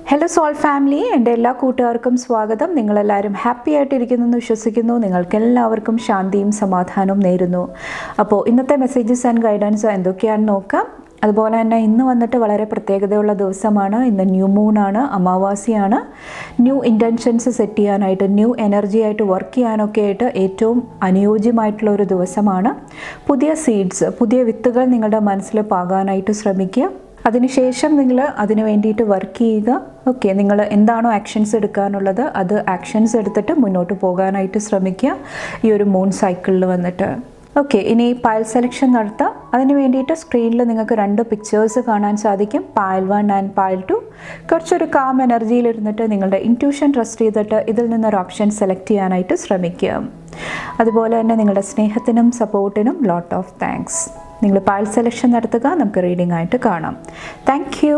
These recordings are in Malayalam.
ഹലോ സോൾ ഫാമിലി, എൻ്റെ എല്ലാ കൂട്ടുകാർക്കും സ്വാഗതം. നിങ്ങളെല്ലാവരും ഹാപ്പി ആയിട്ടിരിക്കുന്നെന്ന് വിശ്വസിക്കുന്നു. നിങ്ങൾക്കെല്ലാവർക്കും ശാന്തിയും സമാധാനവും നേരുന്നു. അപ്പോൾ ഇന്നത്തെ മെസ്സേജസ് ആൻഡ് ഗൈഡൻസ് എന്തൊക്കെയാണെന്ന് നോക്കാം. അതുപോലെ തന്നെ ഇന്ന് വന്നിട്ട് വളരെ പ്രത്യേകതയുള്ള ദിവസമാണ്. ഇന്ന് ന്യൂ മൂണാണ്, അമാവാസിയാണ്. ന്യൂ ഇൻറ്റൻഷൻസ് സെറ്റ് ചെയ്യാനായിട്ട്, ന്യൂ എനർജി ആയിട്ട് വർക്ക് ചെയ്യാനൊക്കെ ആയിട്ട് ഏറ്റവും അനുയോജ്യമായിട്ടുള്ള ഒരു ദിവസമാണ്. പുതിയ സീഡ്സ്, പുതിയ വിത്തുകൾ നിങ്ങളുടെ മനസ്സിൽ പാകാനായിട്ട് ശ്രമിക്കുക. അതിനുശേഷം നിങ്ങൾ അതിന് വേണ്ടിയിട്ട് വർക്ക് ചെയ്യുക. ഓക്കെ, നിങ്ങൾ എന്താണോ ആക്ഷൻസ് എടുക്കാനുള്ളത് അത് ആക്ഷൻസ് എടുത്തിട്ട് മുന്നോട്ട് പോകാനായിട്ട് ശ്രമിക്കുക ഈ ഒരു മൂൺ സൈക്കിളിൽ വന്നിട്ട്. ഓക്കെ, ഇനി പയൽ സെലക്ഷൻ നടത്താം. അതിന് വേണ്ടിയിട്ട് സ്ക്രീനിൽ നിങ്ങൾക്ക് 2 പിക്ചേഴ്സ് കാണാൻ സാധിക്കും, പയൽ 1 ആൻഡ് പയൽ 2. കുറച്ചൊരു കാം എനർജിയിലിരുന്നിട്ട് നിങ്ങളുടെ ഇൻറ്റ്യൂഷൻ ട്രസ്റ്റ് ചെയ്തിട്ട് ഇതിൽ നിന്നൊരു ഓപ്ഷൻ സെലക്ട് ചെയ്യാനായിട്ട് ശ്രമിക്കുക. അതുപോലെ തന്നെ നിങ്ങളുടെ സ്നേഹത്തിനും സപ്പോർട്ടിനും ലോട്ട് ഓഫ് താങ്ക്സ്. നിങ്ങൾ പയൽ സെലക്ഷൻ നടത്തുക, നമുക്ക് റീഡിംഗ് ആയിട്ട് കാണാം. Thank you.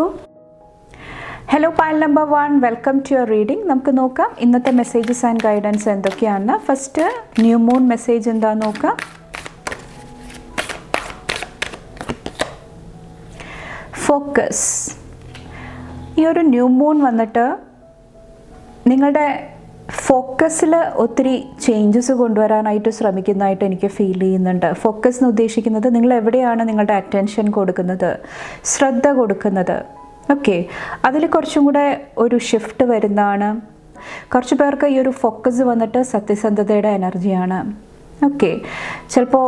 Hello Payal number 1, welcome to your reading. നമുക്ക് നോക്കാം ഇന്നത്തെ മെസ്സേജസ് ആൻഡ് ഗൈഡൻസ് എന്തൊക്കെയാണെന്ന്. ഫസ്റ്റ് ന്യൂ മൂൺ മെസ്സേജ് എന്താണെന്ന് നോക്കാം. ഫോക്കസ്. ഈ ഒരു ന്യൂ മൂൺ വന്നിട്ട് നിങ്ങളുടെ ഫോക്കസിൽ ഒത്തിരി ചേഞ്ചസ് കൊണ്ടുവരാനായിട്ട് ശ്രമിക്കുന്നതായിട്ട് എനിക്ക് ഫീൽ ചെയ്യുന്നുണ്ട്. ഫോക്കസ് എന്ന് ഉദ്ദേശിക്കുന്നത് നിങ്ങൾ എവിടെയാണ് നിങ്ങളുടെ അറ്റൻഷൻ കൊടുക്കുന്നത്, ശ്രദ്ധ കൊടുക്കുന്നത്. ഓക്കെ, അതിൽ കുറച്ചും കൂടെ ഒരു ഷിഫ്റ്റ് വരുന്നതാണ്. കുറച്ച് പേർക്ക് ഈ ഒരു ഫോക്കസ് വന്നിട്ട് സത്യസന്ധതയുടെ എനർജിയാണ്. ഓക്കെ, ചിലപ്പോൾ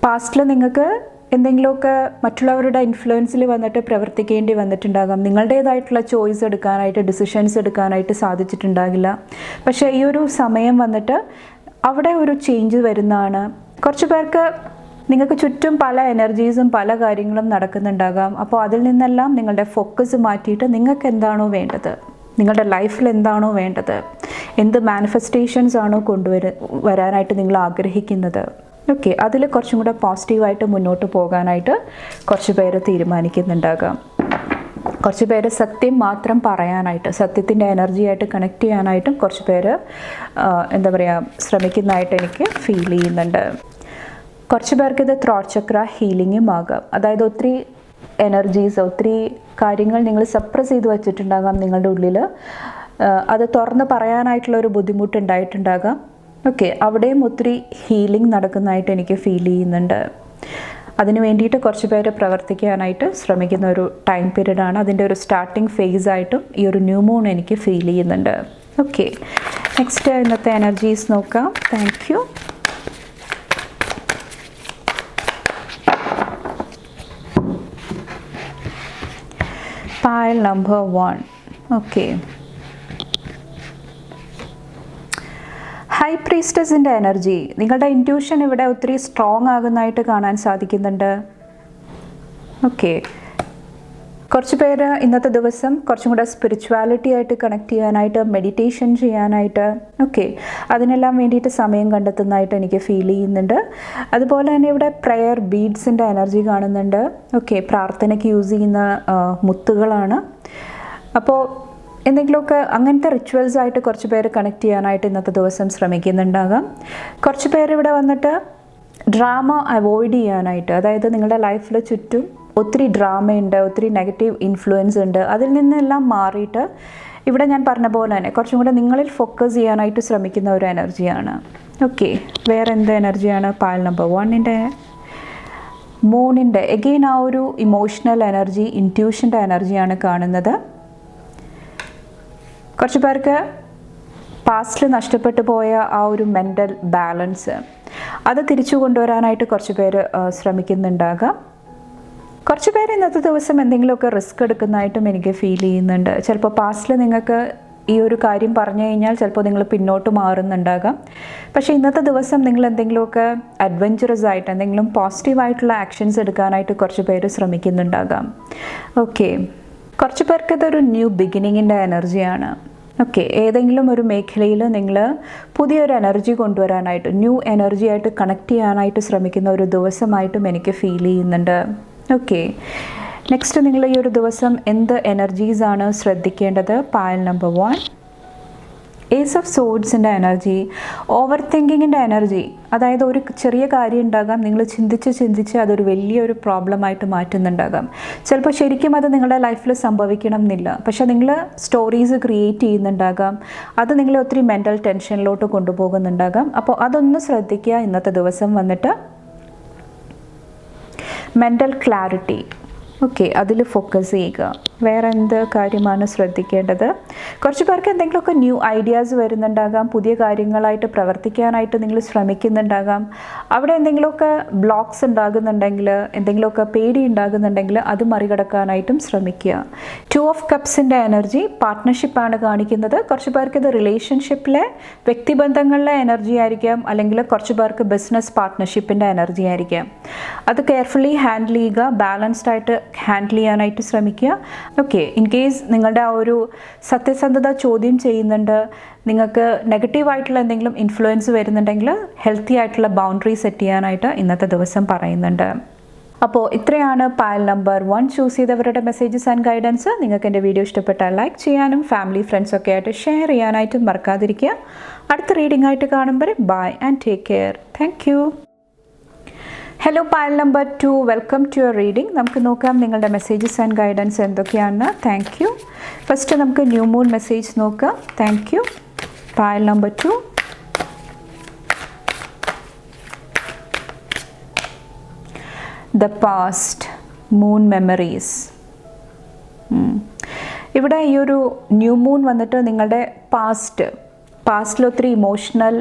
പാസ്റ്റിൽ നിങ്ങൾക്ക് എന്തെങ്കിലുമൊക്കെ മറ്റുള്ളവരുടെ ഇൻഫ്ലുവൻസിൽ വന്നിട്ട് പ്രവർത്തിക്കേണ്ടി വന്നിട്ടുണ്ടാകാം. നിങ്ങളുടേതായിട്ടുള്ള ചോയ്സ് എടുക്കാനായിട്ട്, ഡിസിഷൻസ് എടുക്കാനായിട്ട് സാധിച്ചിട്ടുണ്ടാകില്ല. പക്ഷേ ഈ ഒരു സമയം വന്നിട്ട് അവിടെ ഒരു ചേഞ്ച് വരുന്നതാണ്. കുറച്ച് പേർക്ക് നിങ്ങൾക്ക് ചുറ്റും പല എനർജീസും പല കാര്യങ്ങളും നടക്കുന്നുണ്ടാകാം. അപ്പോൾ അതിൽ നിന്നെല്ലാം നിങ്ങളുടെ ഫോക്കസ് മാറ്റിയിട്ട് നിങ്ങൾക്ക് എന്താണോ വേണ്ടത്, നിങ്ങളുടെ ലൈഫിൽ എന്താണോ വേണ്ടത്, എന്ത് മാനിഫെസ്റ്റേഷൻസ് ആണോ വരാനായിട്ട് നിങ്ങൾ ആഗ്രഹിക്കുന്നത്, ഓക്കെ, അതിൽ കുറച്ചും കൂടെ പോസിറ്റീവായിട്ട് മുന്നോട്ട് പോകാനായിട്ട് കുറച്ച് പേര് തീരുമാനിക്കുന്നുണ്ടാകാം. കുറച്ച് പേര് സത്യം മാത്രം പറയാനായിട്ട്, സത്യത്തിൻ്റെ എനർജിയായിട്ട് കണക്ട് ചെയ്യാനായിട്ടും കുറച്ച് പേര് എന്താ പറയുക ശ്രമിക്കുന്നതായിട്ട് എനിക്ക് ഫീൽ ചെയ്യുന്നുണ്ട്. കുറച്ച് പേർക്ക് ഇത് ത്രോട്ട് ചക്ര ഹീലിങ്ങും ആകാം. അതായത് ഒത്തിരി എനർജീസ്, ഒത്തിരി കാര്യങ്ങൾ നിങ്ങൾ സപ്രസ് ചെയ്ത് വെച്ചിട്ടുണ്ടാകാം നിങ്ങളുടെ ഉള്ളിൽ. അത് തുറന്ന് പറയാനായിട്ടുള്ളൊരു ബുദ്ധിമുട്ടുണ്ടായിട്ടുണ്ടാകാം. ഓക്കെ, അവിടെയും ഒത്തിരി ഹീലിംഗ് നടക്കുന്നതായിട്ട് എനിക്ക് ഫീൽ ചെയ്യുന്നുണ്ട്. അതിന് വേണ്ടിയിട്ട് കുറച്ച് പേര് പ്രവർത്തിക്കാനായിട്ട് ശ്രമിക്കുന്ന ഒരു ടൈം പീരീഡാണ്. അതിൻ്റെ ഒരു സ്റ്റാർട്ടിങ് ഫേസ് ആയിട്ടും ഈ ഒരു ന്യൂ മൂൺ എനിക്ക് ഫീൽ ചെയ്യുന്നുണ്ട്. ഓക്കെ, നെക്സ്റ്റ് ഇന്നത്തെ എനർജീസ് നോക്കാം. Thank you. Pile number 1. Okay, high പ്രീസ്റ്റസിൻ്റെ എനർജി. നിങ്ങളുടെ ഇൻറ്റ്യൂഷൻ ഇവിടെ ഒത്തിരി സ്ട്രോങ് ആകുന്നതായിട്ട് കാണാൻ സാധിക്കുന്നുണ്ട്. ഓക്കെ, കുറച്ച് പേര് ഇന്നത്തെ ദിവസം കുറച്ചും കൂടെ സ്പിരിച്വാലിറ്റി ആയിട്ട് കണക്ട് ചെയ്യാനായിട്ട്, മെഡിറ്റേഷൻ ചെയ്യാനായിട്ട്, ഓക്കെ, അതിനെല്ലാം വേണ്ടിയിട്ട് സമയം കണ്ടെത്തുന്നതായിട്ട് എനിക്ക് ഫീൽ ചെയ്യുന്നുണ്ട്. അതുപോലെ തന്നെ ഇവിടെ പ്രെയർ ബീഡ്സിൻ്റെ എനർജി കാണുന്നുണ്ട്. ഓക്കെ, പ്രാർത്ഥനയ്ക്ക് യൂസ് ചെയ്യുന്ന മുത്തുകളാണ്. അപ്പോൾ എന്തെങ്കിലുമൊക്കെ അങ്ങനത്തെ റിച്വൽസ് ആയിട്ട് കുറച്ച് പേര് കണക്ട് ചെയ്യാനായിട്ട് ഇന്നത്തെ ദിവസം ശ്രമിക്കുന്നുണ്ടാകാം. കുറച്ച് പേര് ഇവിടെ വന്നിട്ട് ഡ്രാമ അവോയ്ഡ് ചെയ്യാനായിട്ട്, അതായത് നിങ്ങളുടെ ലൈഫിൽ ചുറ്റും ഒത്തിരി ഡ്രാമയുണ്ട്, ഒത്തിരി നെഗറ്റീവ് ഇൻഫ്ലുവൻസ് ഉണ്ട്, അതിൽ നിന്നെല്ലാം മാറിയിട്ട് ഇവിടെ ഞാൻ പറഞ്ഞ പോലെ തന്നെ കുറച്ചും കൂടെ നിങ്ങളിൽ ഫോക്കസ് ചെയ്യാനായിട്ട് ശ്രമിക്കുന്ന ഒരു എനർജിയാണ്. ഓക്കെ, വേറെ എന്ത് എനർജിയാണ്? പയൽ നമ്പർ 1ൻ്റെ മൂണിൻ്റെ എഗെയിൻ ആ ഒരു ഇമോഷണൽ എനർജി, ഇൻറ്റ്യൂഷൻ്റെ എനർജിയാണ് കാണുന്നത്. കുറച്ച് പേർക്ക് പാസ്റ്റിൽ നഷ്ടപ്പെട്ടു പോയ ആ ഒരു മെൻ്റൽ ബാലൻസ് അത് തിരിച്ചു കൊണ്ടുവരാനായിട്ട് കുറച്ച് പേര് ശ്രമിക്കുന്നുണ്ടാകാം. കുറച്ച് പേര് ഇന്നത്തെ ദിവസം എന്തെങ്കിലുമൊക്കെ റിസ്ക് എടുക്കുന്നതായിട്ടും എനിക്ക് ഫീൽ ചെയ്യുന്നുണ്ട്. ചിലപ്പോൾ പാസ്റ്റിൽ നിങ്ങൾക്ക് ഈ ഒരു കാര്യം പറഞ്ഞു കഴിഞ്ഞാൽ ചിലപ്പോൾ നിങ്ങൾ പിന്നോട്ട് മാറുന്നുണ്ടാകാം. പക്ഷേ ഇന്നത്തെ ദിവസം നിങ്ങൾ എന്തെങ്കിലുമൊക്കെ അഡ്വഞ്ചറസ് ആയിട്ട് എന്തെങ്കിലും പോസിറ്റീവായിട്ടുള്ള ആക്ഷൻസ് എടുക്കാനായിട്ട് കുറച്ച് പേര് ശ്രമിക്കുന്നുണ്ടാകാം. ഓക്കെ, കുറച്ച് പേർക്ക് ഇതൊരു ന്യൂ ബിഗിനിങ്ങിൻ്റെ എനർജിയാണ്. ഓക്കെ, ഏതെങ്കിലും ഒരു മേഖലയിൽ നിങ്ങൾ പുതിയൊരു എനർജി കൊണ്ടുവരാനായിട്ട്, ന്യൂ എനർജി ആയിട്ട് കണക്ട് ചെയ്യാനായിട്ട് ശ്രമിക്കുന്ന ഒരു ദിവസമായിട്ടും എനിക്ക് ഫീൽ ചെയ്യുന്നുണ്ട്. ഓക്കെ, നെക്സ്റ്റ് നിങ്ങൾ ഈ ഒരു ദിവസം എന്ത് എനർജീസാണ് ശ്രദ്ധിക്കേണ്ടത്? Pile number 1. ഏസ് ഓഫ് സോഡ്സിൻ്റെ എനർജി, ഓവർ തിങ്കിങ്ങിൻ്റെ എനർജി. അതായത് ഒരു ചെറിയ കാര്യം ഉണ്ടാകാം, നിങ്ങൾ ചിന്തിച്ച് അതൊരു വലിയൊരു പ്രോബ്ലമായിട്ട് മാറ്റുന്നുണ്ടാകാം. ചിലപ്പോൾ ശരിക്കും അത് നിങ്ങളുടെ ലൈഫിൽ സംഭവിക്കണം എന്നില്ല, പക്ഷേ നിങ്ങൾ സ്റ്റോറീസ് ക്രിയേറ്റ് ചെയ്യുന്നുണ്ടാകാം. അത് നിങ്ങളെ ഒത്തിരി മെൻ്റൽ ടെൻഷനിലോട്ട് കൊണ്ടുപോകുന്നുണ്ടാകാം. അപ്പോൾ അതൊന്ന് ശ്രദ്ധിക്കുക. ഇന്നത്തെ ദിവസം വന്നിട്ട് മെൻ്റൽ ക്ലാരിറ്റി, ഓക്കെ, അതിൽ ഫോക്കസ് ചെയ്യുക. വേറെ എന്ത് കാര്യമാണ് ശ്രദ്ധിക്കേണ്ടത്? കുറച്ച് പേർക്ക് എന്തെങ്കിലുമൊക്കെ ന്യൂ ഐഡിയാസ് വരുന്നുണ്ടാകാം, പുതിയ കാര്യങ്ങളായിട്ട് പ്രവർത്തിക്കാനായിട്ട് നിങ്ങൾ ശ്രമിക്കുന്നുണ്ടാകാം. അവിടെ എന്തെങ്കിലുമൊക്കെ ബ്ലോക്സ് ഉണ്ടാകുന്നുണ്ടെങ്കിൽ, എന്തെങ്കിലുമൊക്കെ പേടി ഉണ്ടാകുന്നുണ്ടെങ്കിൽ അത് മറികടക്കാനായിട്ടും ശ്രമിക്കുക. 2 ഓഫ് കപ്സിൻ്റെ എനർജി പാർട്ട്ണർഷിപ്പാണ് കാണിക്കുന്നത്. കുറച്ച് പേർക്ക് ഇത് റിലേഷൻഷിപ്പിലെ വ്യക്തിബന്ധങ്ങളിലെ എനർജി ആയിരിക്കാം, അല്ലെങ്കിൽ കുറച്ച് പേർക്ക് ബിസിനസ് പാർട്ട്ണർഷിപ്പിൻ്റെ എനർജി ആയിരിക്കാം. അത് കെയർഫുള്ളി ഹാൻഡിൽ ചെയ്യുക, ബാലൻസ്ഡ് ആയിട്ട് ഹാൻഡിൽ ചെയ്യാനായിട്ട് ശ്രമിക്കുക. ഓക്കെ, ഇൻ കേസ് നിങ്ങളുടെ ആ ഒരു സത്യസന്ധത ചോദ്യം ചെയ്യുന്നുണ്ട്, നിങ്ങൾക്ക് നെഗറ്റീവായിട്ടുള്ള എന്തെങ്കിലും ഇൻഫ്ലുവൻസ് വരുന്നുണ്ടെങ്കിൽ ഹെൽത്തി ആയിട്ടുള്ള ബൗണ്ടറി സെറ്റ് ചെയ്യാനായിട്ട് ഇന്നത്തെ ദിവസം പറയുന്നുണ്ട്. അപ്പോൾ ഇത്രയാണ് പൈൽ നമ്പർ 1 ചൂസ് ചെയ്തവരുടെ മെസ്സേജസ് ആൻഡ് ഗൈഡൻസ്. നിങ്ങൾക്ക് എൻ്റെ വീഡിയോ ഇഷ്ടപ്പെട്ടാൽ ലൈക്ക് ചെയ്യാനും ഫാമിലി ഫ്രണ്ട്സൊക്കെ ആയിട്ട് ഷെയർ ചെയ്യാനായിട്ടും മറക്കാതിരിക്കുക. അടുത്ത റീഡിംഗ് ആയിട്ട് കാണുമ്പോൾ bye and take care. Thank you. Hello Payal number 2, welcome to your reading. നമുക്ക് നോക്കാം നിങ്ങളുടെ മെസ്സേജസ് ആൻഡ് ഗൈഡൻസ് എന്തൊക്കെയാണ്. Thank you. ഫസ്റ്റ് നമുക്ക് ന്യൂ മൂൺ മെസ്സേജ് നോക്കാം. Thank you. Payal number 2. The past, moon memories. ഇവിടെ ഈ ഒരു ന്യൂ മൂൺ വന്നിട്ട് നിങ്ങളുടെ പാസ്റ്റിൽ ഒത്തിരി ഇമോഷണൽ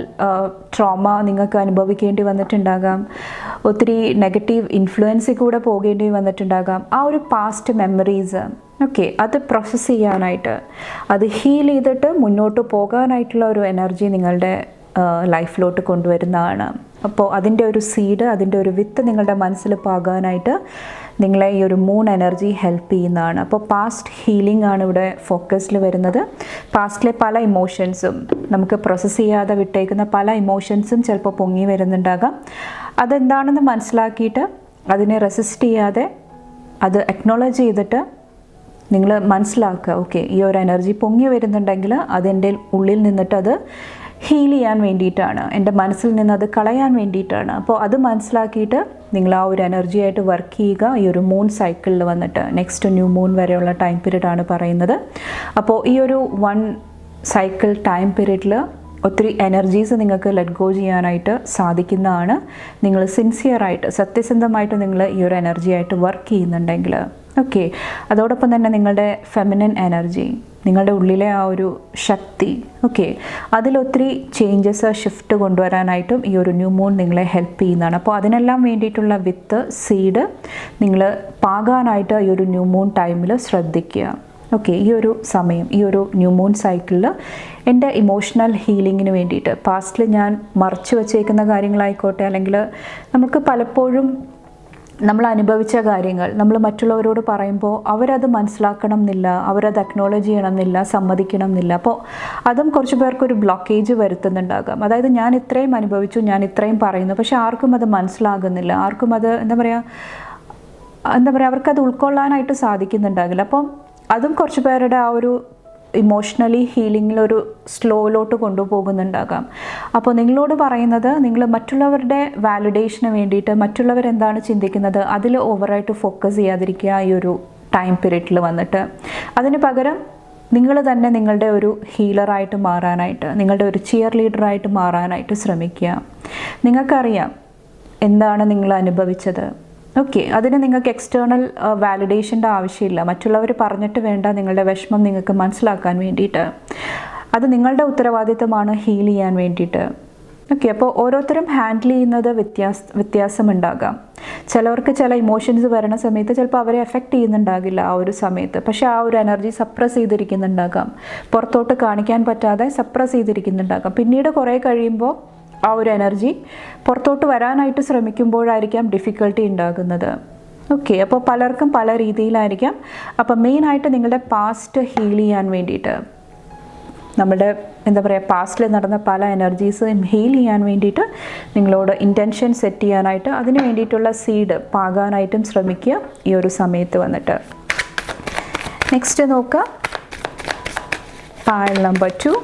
ട്രോമ നിങ്ങൾക്ക് അനുഭവിക്കേണ്ടി വന്നിട്ടുണ്ടാകാം, ഒത്തിരി നെഗറ്റീവ് ഇൻഫ്ലുവൻസിൽ കൂടെ പോകേണ്ടി വന്നിട്ടുണ്ടാകാം. ആ ഒരു പാസ്റ്റ് മെമ്മറീസ്, ഓക്കെ, അത് പ്രോസസ്സ് ചെയ്യാനായിട്ട്, അത് ഹീൽ ചെയ്തിട്ട് മുന്നോട്ട് പോകാനായിട്ടുള്ള ഒരു എനർജി നിങ്ങളുടെ ലൈഫിലോട്ട് കൊണ്ടുവരുന്നതാണ്. അപ്പോൾ അതിൻ്റെ ഒരു സീഡ്, അതിൻ്റെ ഒരു വിത്ത് നിങ്ങളുടെ മനസ്സിൽ പാകാനായിട്ട് നിങ്ങളെ ഈ ഒരു മൂൺ എനർജി ഹെൽപ്പ് ചെയ്യുന്നതാണ്. അപ്പോൾ പാസ്റ്റ് ഹീലിംഗ് ആണ് ഇവിടെ ഫോക്കസിൽ വരുന്നത്. പാസ്റ്റിലെ പല ഇമോഷൻസും, നമുക്ക് പ്രോസസ്സ് ചെയ്യാതെ വിട്ടേക്കുന്ന പല ഇമോഷൻസും ചിലപ്പോൾ പൊങ്ങി വരുന്നുണ്ടാകാം. അതെന്താണെന്ന് മനസ്സിലാക്കിയിട്ട് അതിനെ റെസിസ്റ്റ് ചെയ്യാതെ അത് അക്നോളജ് ചെയ്തിട്ട് നിങ്ങൾ മനസ്സിലാക്കുക, ഓക്കെ, ഈ ഒരു എനർജി പൊങ്ങി വരുന്നുണ്ടെങ്കിൽ അതെൻ്റെ ഉള്ളിൽ നിന്നിട്ട് അത് ഹീൽ ചെയ്യാൻ വേണ്ടിയിട്ടാണ്, എൻ്റെ മനസ്സിൽ നിന്ന് അത് കളയാൻ വേണ്ടിയിട്ടാണ്. അപ്പോൾ അത് മനസ്സിലാക്കിയിട്ട് നിങ്ങൾ ആ ഒരു എനർജിയായിട്ട് വർക്ക് ചെയ്യുക. ഈ ഒരു മൂൺ സൈക്കിളിൽ വന്നിട്ട് നെക്സ്റ്റ് ന്യൂ മൂൺ വരെയുള്ള ടൈം പീരീഡാണ് പറയുന്നത്. അപ്പോൾ ഈ ഒരു 1 സൈക്കിൾ ടൈം പീരീഡിൽ ഒത്തിരി എനർജീസ് നിങ്ങൾക്ക് ലെറ്റ് ഗോ ചെയ്യാനായിട്ട് സാധിക്കുന്നതാണ്. നിങ്ങൾ സിൻസിയറായിട്ട്, സത്യസന്ധമായിട്ട് നിങ്ങൾ ഈ ഒരു എനർജിയായിട്ട് വർക്ക് ചെയ്യുന്നുണ്ടെങ്കിൽ, ഓക്കെ. അതോടൊപ്പം തന്നെ നിങ്ങളുടെ ഫെമിനിൻ എനർജി, നിങ്ങളുടെ ഉള്ളിലെ ആ ഒരു ശക്തി, ഓക്കെ, അതിലൊത്തിരി ചേഞ്ചസ് ഷിഫ്റ്റ് കൊണ്ടുവരാനായിട്ടും ഈ ഒരു ന്യൂ മൂൺ നിങ്ങളെ ഹെൽപ്പ് ചെയ്യുന്നതാണ്. അപ്പോൾ അതിനെല്ലാം വേണ്ടിയിട്ടുള്ള വിത്ത്, സീഡ് നിങ്ങൾ പാകാനായിട്ട് ഈ ഒരു ന്യൂ മൂൺ ടൈമിൽ ശ്രദ്ധിക്കുക. ഓക്കെ, ഈ ഒരു സമയം, ഈ ഒരു ന്യൂ മൂൺ സൈക്കിളിൽ എൻ്റെ ഇമോഷണൽ ഹീലിങ്ങിന് വേണ്ടിയിട്ട്, പാസ്റ്റിൽ ഞാൻ മറച്ചു വച്ചേക്കുന്ന കാര്യങ്ങളായിക്കോട്ടെ, അല്ലെങ്കിൽ നമുക്ക് പലപ്പോഴും നമ്മൾ അനുഭവിച്ച കാര്യങ്ങൾ നമ്മൾ മറ്റുള്ളവരോട് പറയുമ്പോൾ അവരത് മനസ്സിലാക്കണം എന്നില്ല, അവരത് അക്നോളജ് ചെയ്യണം എന്നില്ല, സമ്മതിക്കണം എന്നില്ല. അപ്പോൾ അതും കുറച്ച് പേർക്കൊരു ബ്ലോക്കേജ് വരുത്തുന്നുണ്ടാകാം. അതായത് ഞാൻ ഇത്രയും അനുഭവിച്ചു, ഞാൻ ഇത്രയും പറയുന്നു, പക്ഷെ ആർക്കും അത് മനസ്സിലാകുന്നില്ല, ആർക്കും അത് എന്താ പറയുക അവർക്കത് ഉൾക്കൊള്ളാനായിട്ട് സാധിക്കുന്നുണ്ടാകില്ല. അപ്പം അതും കുറച്ച് പേരുടെ ആ ഒരു ഇമോഷണലി ഹീലിങ്ങിലൊരു സ്ലോയിലോട്ട് കൊണ്ടുപോകുന്നുണ്ടാകാം. അപ്പോൾ നിങ്ങളോട് പറയുന്നത്, നിങ്ങൾ മറ്റുള്ളവരുടെ വാലിഡേഷന് വേണ്ടിയിട്ട് മറ്റുള്ളവരെന്താണ് ചിന്തിക്കുന്നത് അതിൽ ഓവറായിട്ട് ഫോക്കസ് ചെയ്യാതിരിക്കുക ഈ ഒരു ടൈം പീരീഡിൽ വന്നിട്ട്. അതിന് പകരം നിങ്ങൾ തന്നെ നിങ്ങളുടെ ഒരു ഹീലറായിട്ട് മാറാനായിട്ട്, നിങ്ങളുടെ ഒരു ചിയർ ലീഡറായിട്ട് മാറാനായിട്ട് ശ്രമിക്കുക. നിങ്ങൾക്കറിയാം എന്താണ് നിങ്ങൾ അനുഭവിച്ചത്, ഓക്കെ. അതിന് നിങ്ങൾക്ക് എക്സ്റ്റേണൽ വാലിഡേഷൻ്റെ ആവശ്യമില്ല. മറ്റുള്ളവർ പറഞ്ഞിട്ട് വേണ്ട നിങ്ങളുടെ വിഷമം നിങ്ങൾക്ക് മനസ്സിലാക്കാൻ വേണ്ടിയിട്ട്. അത് നിങ്ങളുടെ ഉത്തരവാദിത്തമാണ് ഹീൽ ചെയ്യാൻ വേണ്ടിയിട്ട്. ഓക്കെ, അപ്പോൾ ഓരോരുത്തരും ഹാൻഡിൽ ചെയ്യുന്നത് വ്യത്യാസമുണ്ടാകാം. ചിലവർക്ക് ചില ഇമോഷൻസ് വരുന്ന സമയത്ത് ചിലപ്പോൾ അവരെ എഫക്റ്റ് ചെയ്യുന്നുണ്ടാകില്ല ആ ഒരു സമയത്ത്, പക്ഷേ ആ ഒരു എനർജി സപ്രസ് ചെയ്തിരിക്കുന്നുണ്ടാകാം, പുറത്തോട്ട് കാണിക്കാൻ പറ്റാതെ സപ്രസ് ചെയ്തിരിക്കുന്നുണ്ടാകാം. പിന്നീട് കുറേ കഴിയുമ്പോൾ ആ ഒരു എനർജി പുറത്തോട്ട് വരാനായിട്ട് ശ്രമിക്കുമ്പോഴായിരിക്കാം ഡിഫിക്കൽട്ടി ഉണ്ടാകുന്നത്. ഓക്കെ, അപ്പോൾ പലർക്കും പല രീതിയിലായിരിക്കാം. അപ്പോൾ മെയിനായിട്ട് നിങ്ങളുടെ പാസ്റ്റ് ഹീൽ ചെയ്യാൻ വേണ്ടിയിട്ട്, നമ്മുടെ പാസ്റ്റിൽ നടന്ന പല എനർജീസും ഹീൽ ചെയ്യാൻ വേണ്ടിയിട്ട് നിങ്ങളോട് ഇൻറ്റൻഷൻ സെറ്റ് ചെയ്യാനായിട്ട്, അതിന് വേണ്ടിയിട്ടുള്ള സീഡ് പാകാനായിട്ടും ശ്രമിക്കുക ഈ ഒരു സമയത്ത് വന്നിട്ട്. നെക്സ്റ്റ് നോക്കുക, പൈൽ നമ്പർ 2.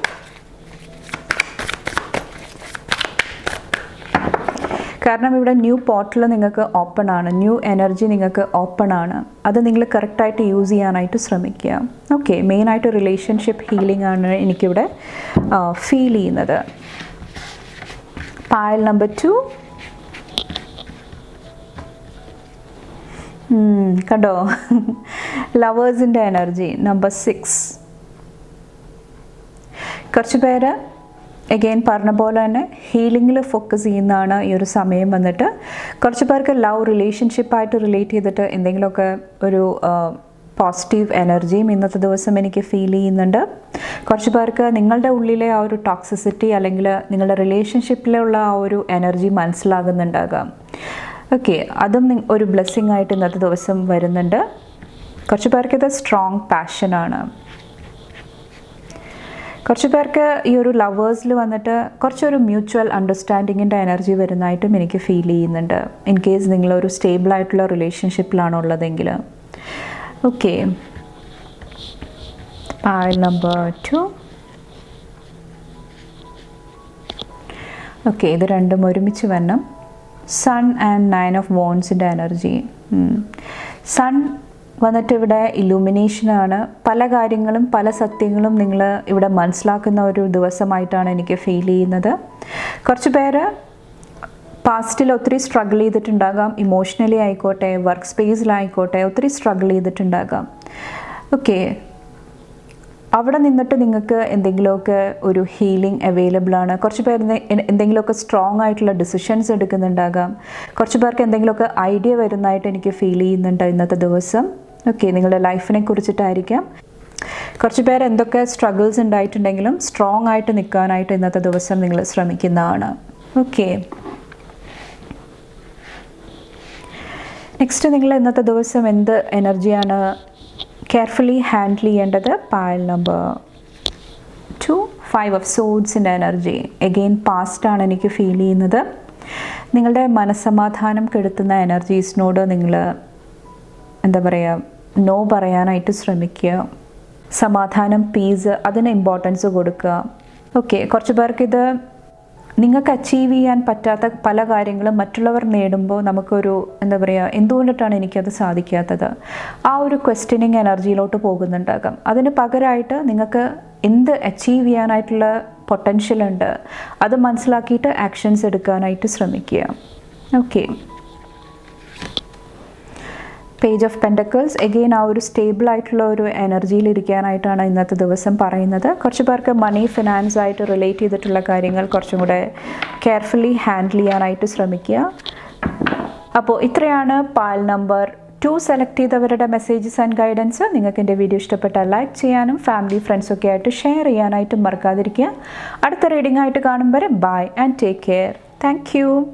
കാരണം ഇവിടെ ന്യൂ പോർട്ടൽ നിങ്ങൾക്ക് ഓപ്പൺ ആണ്, ന്യൂ എനർജി നിങ്ങൾക്ക് ഓപ്പൺ ആണ്. അത് നിങ്ങൾ കറക്റ്റായിട്ട് യൂസ് ചെയ്യാനായിട്ട് ശ്രമിക്കുക. ഓക്കെ, മെയിനായിട്ട് റിലേഷൻഷിപ്പ് ഹീലിംഗ് ആണ് എനിക്കിവിടെ ഫീൽ ചെയ്യുന്നത്. പായൽ നമ്പർ 2 കണ്ടോ, ലവേഴ്സിൻ്റെ എനർജി. നമ്പർ 6 കുറച്ച് പേര് എഗെയിൻ പറഞ്ഞ പോലെ തന്നെ ഹീലിങ്ങിൽ ഫോക്കസ് ചെയ്യുന്നതാണ് ഈ ഒരു സമയം വന്നിട്ട്. കുറച്ച് പേർക്ക് ലവ് റിലേഷൻഷിപ്പായിട്ട് റിലേറ്റ് ചെയ്തിട്ട് എന്തെങ്കിലുമൊക്കെ ഒരു പോസിറ്റീവ് എനർജിയും ഇന്നത്തെ ദിവസം എനിക്ക് ഫീൽ ചെയ്യുന്നുണ്ട്. കുറച്ച് പേർക്ക് നിങ്ങളുടെ ഉള്ളിലെ ആ ഒരു ടോക്സിസിറ്റി അല്ലെങ്കിൽ നിങ്ങളുടെ റിലേഷൻഷിപ്പിലുള്ള ആ ഒരു എനർജി മനസ്സിലാകുന്നുണ്ടാകാം. ഓക്കെ, അതും ഒരു ബ്ലെസ്സിങ് ആയിട്ട് ഇന്നത്തെ ദിവസം വരുന്നുണ്ട്. കുറച്ച് പേർക്ക് ഇത് സ്ട്രോങ് പാഷനാണ്. കുറച്ച് പേർക്ക് ഈ ഒരു ലവേഴ്സിൽ വന്നിട്ട് കുറച്ചൊരു മ്യൂച്വൽ അണ്ടർസ്റ്റാൻഡിങ്ങിൻ്റെ എനർജി വരുന്നതായിട്ടും എനിക്ക് ഫീൽ ചെയ്യുന്നുണ്ട്, ഇൻ കേസ് നിങ്ങളൊരു സ്റ്റേബിളായിട്ടുള്ള റിലേഷൻഷിപ്പിലാണോ ഉള്ളതെങ്കിൽ. ഓക്കെ, പായൽ നമ്പർ 2. ഓക്കെ, ഇത് രണ്ടും ഒരുമിച്ച് വരണം. സൺ ആൻഡ് 9 ഓഫ് വോൺസിൻ്റെ എനർജി. സൺ വന്നിട്ട് ഇവിടെ ഇലൂമിനേഷനാണ്. പല കാര്യങ്ങളും പല സത്യങ്ങളും നിങ്ങൾ ഇവിടെ മനസ്സിലാക്കുന്ന ഒരു ദിവസമായിട്ടാണ് എനിക്ക് ഫീൽ ചെയ്യുന്നത്. കുറച്ച് പേര് പാസ്റ്റിൽ ഒത്തിരി സ്ട്രഗിൾ ചെയ്തിട്ടുണ്ടാകാം, ഇമോഷണലി ആയിക്കോട്ടെ വർക്ക് സ്പേസിലായിക്കോട്ടെ ഒത്തിരി സ്ട്രഗിൾ ചെയ്തിട്ടുണ്ടാകാം. ഓക്കെ, അവിടെ നിന്നിട്ട് നിങ്ങൾക്ക് എന്തെങ്കിലുമൊക്കെ ഒരു ഹീലിംഗ് അവൈലബിൾ ആണ്. കുറച്ച് പേർ എന്തെങ്കിലുമൊക്കെ സ്ട്രോങ് ആയിട്ടുള്ള ഡിസിഷൻസ് എടുക്കുന്നുണ്ടാകാം. കുറച്ച് പേർക്ക് എന്തെങ്കിലുമൊക്കെ ഐഡിയ വരുന്നതായിട്ട് എനിക്ക് ഫീൽ ചെയ്യുന്നുണ്ട് ഇന്നത്തെ ദിവസം. ഓക്കെ, നിങ്ങളുടെ ലൈഫിനെ കുറിച്ചിട്ടായിരിക്കാം. കുറച്ച് പേർ എന്തൊക്കെ സ്ട്രഗിൾസ് ഉണ്ടായിട്ടുണ്ടെങ്കിലും സ്ട്രോങ് ആയിട്ട് നിൽക്കാനായിട്ട് ഇന്നത്തെ ദിവസം നിങ്ങൾ ശ്രമിക്കുന്നതാണ്. ഓക്കെ, നെക്സ്റ്റ് നിങ്ങൾ ഇന്നത്തെ ദിവസം എന്ത് എനർജിയാണ് കെയർഫുള്ളി ഹാൻഡിൽ ചെയ്യേണ്ടത്? പായൽ നമ്പർ 2 5 ഓഫ് സോഡ്സിൻ്റെ എനർജി. എഗെയിൻ പാസ്റ്റാണ് എനിക്ക് ഫീൽ ചെയ്യുന്നത്. നിങ്ങളുടെ മനസ്സമാധാനം കെടുത്തുന്ന എനർജീസിനോട് നിങ്ങൾ എന്താ പറയുക, നോ പറയാനായിട്ട് ശ്രമിക്കുക. സമാധാനം, പീസ്, അതിന് ഇമ്പോർട്ടൻസ് കൊടുക്കുക. ഓക്കെ, കുറച്ച് പേർക്കിത് നിങ്ങൾക്ക് അച്ചീവ് ചെയ്യാൻ പറ്റാത്ത പല കാര്യങ്ങളും മറ്റുള്ളവർ നേടുമ്പോൾ നമുക്കൊരു എന്താ പറയുക, എന്തുകൊണ്ടിട്ടാണ് എനിക്കത് സാധിക്കാത്തത്, ആ ഒരു ക്വസ്റ്റ്യനിങ് എനർജിയിലോട്ട് പോകുന്നുണ്ടാകാം. അതിന് പകരമായിട്ട് നിങ്ങൾക്ക് എന്ത് അച്ചീവ് ചെയ്യാനായിട്ടുള്ള പൊട്ടൻഷ്യൽ ഉണ്ട് അത് മനസ്സിലാക്കിയിട്ട് ആക്ഷൻസ് എടുക്കാനായിട്ട് ശ്രമിക്കുക. Okay, page of pentacles. Again ആ ഒരു സ്റ്റേബിൾ ആയിട്ടുള്ള ഒരു എനർജിയിൽ ഇരിക്കാനായിട്ടാണ് ഇന്നത്തെ ദിവസം പറയുന്നത്. കുറച്ച് പേർക്ക് മണി, ഫിനാൻസ് ആയിട്ട് റിലേറ്റ് ചെയ്തിട്ടുള്ള കാര്യങ്ങൾ കുറച്ചും കൂടെ കെയർഫുള്ളി ഹാൻഡിൽ ചെയ്യാനായിട്ട് ശ്രമിക്കുക. അപ്പോൾ ഇത്രയാണ് പാൽ നമ്പർ 2 സെലക്ട് ചെയ്തവരുടെ മെസ്സേജസ് ആൻഡ് ഗൈഡൻസ്. നിങ്ങൾക്ക് എൻ്റെ വീഡിയോ ഇഷ്ടപ്പെട്ടാൽ ലൈക്ക് ചെയ്യാനും ഫാമിലി ഫ്രണ്ട്സൊക്കെ ആയിട്ട് ഷെയർ ചെയ്യാനായിട്ടും മറക്കാതിരിക്കുക. അടുത്ത റീഡിംഗ് ആയിട്ട് കാണും വരെ bye and take care. Thank U.